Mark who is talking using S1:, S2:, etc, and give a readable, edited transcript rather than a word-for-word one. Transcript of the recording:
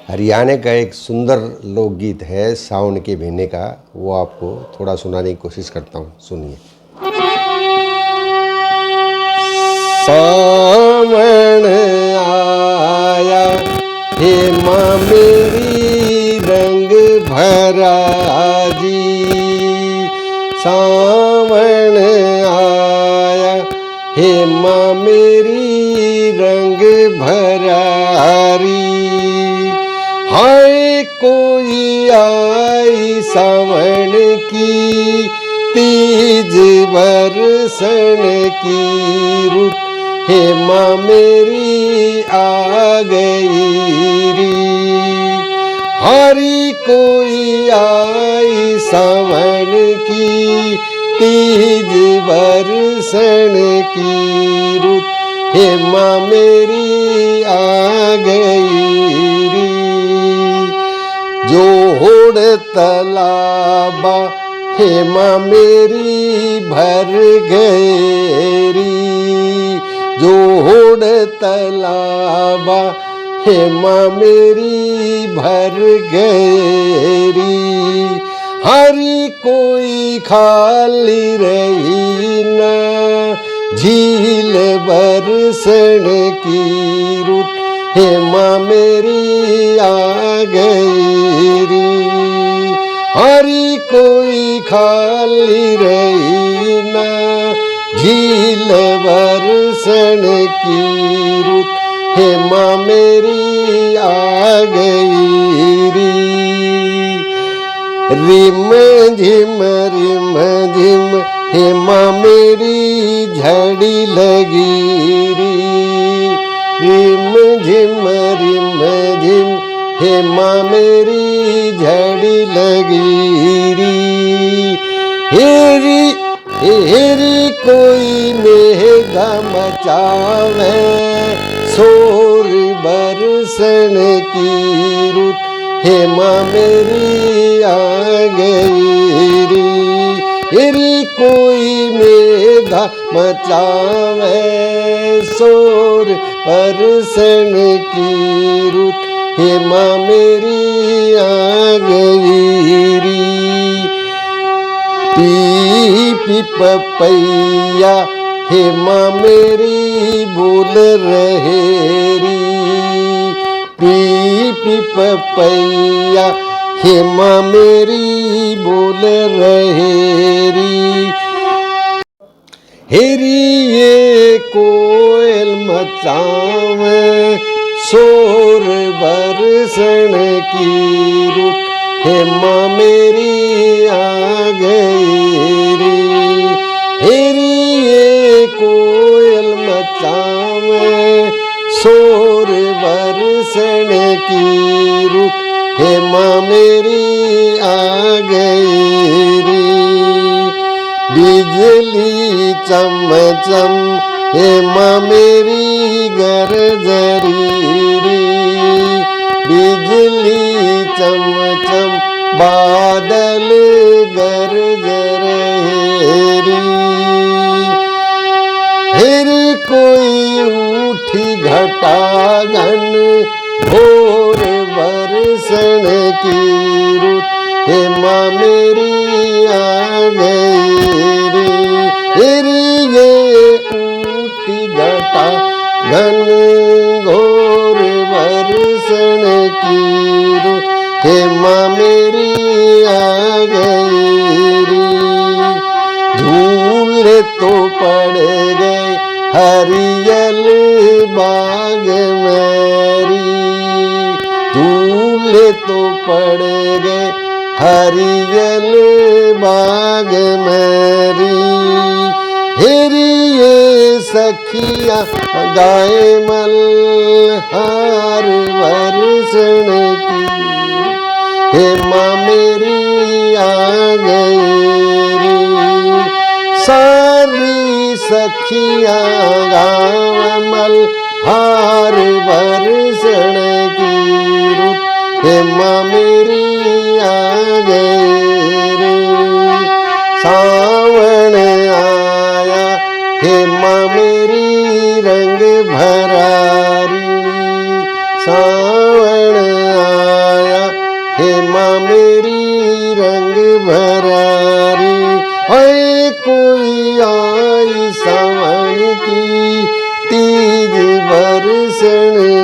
S1: हरियाणा का एक सुंदर लोकगीत है सावन के महीने का, वो आपको थोड़ा सुनाने की कोशिश करता हूँ, सुनिए। सावन आया हे माँ मेरी रंग भरा जी, सावन आया हे माँ मेरी रंग भरा री। हाय कोई आई सावन की तीज बरसन की रुत, हे माँ मेरी आ गई री। हरी कोई आई सावन की तीज बरसन की रुत, हे माँ मेरी आ गई री। जोड़ तलाबा हे माँ मेरी भर गएरी, जोड़ तलाबा हे माँ मेरी भर गएरी। हरी कोई खाली रही न झील बरसन की रुत, हे माँ मेरी आ गई री। हरी कोई खाली रही ना झील बरसन की रुत, हे माँ मेरी आ गई री। रिम झिम हे माँ मेरी झड़ी लगी री। रिम झिम हे माँ मेरी झड़ी लगी री। हेरी कोई मेघा मचावे शोर बरसन की रुत, हे माँ मेरी आ गई री। हेरी कोई मेघा मचावे शोर बरसन की रुत, हे माँ मेरी आ गई री। पी पपैया हे माँ मेरी बोल रहे री। पी पपैया हे माँ मेरी बोल रहे री। हेरी ये कोयल मचावे शोर बरसन की रुत, हे माँ मेरी आ गई री। हेरी ये कोयल मचावे शोर बरसन की रुत, हे माँ मेरी आ गई री। बिजली चम चम हे माँ मेरी गरजरी री। बिजली चम चम बादल गरज रहे री। फिर कोई उठी घटा घन घोर बरसन की रुत, हे माँ मेरी आ गई री। फिर ये उठी घटा घन घोर बरसन की रुत, हे माँ मेरी आ गई री। झूले तो पड़ गए हरियल बाग मेरी, झूले तो पड़ गए हरियल बाग मेरी। हेरी ये सखिया गाय मल्हार बरसन की, हे माँ मेरी आ गई री। सारी सखिया गाँव मल्हार बरसन की रुत, हे माँ मेरी आ गई री। सावन आया हे माँ मेरी रंग भरा री। सावन हे माँ मेरी रंग भरारी, है कोई आई सावन की तीज बरसण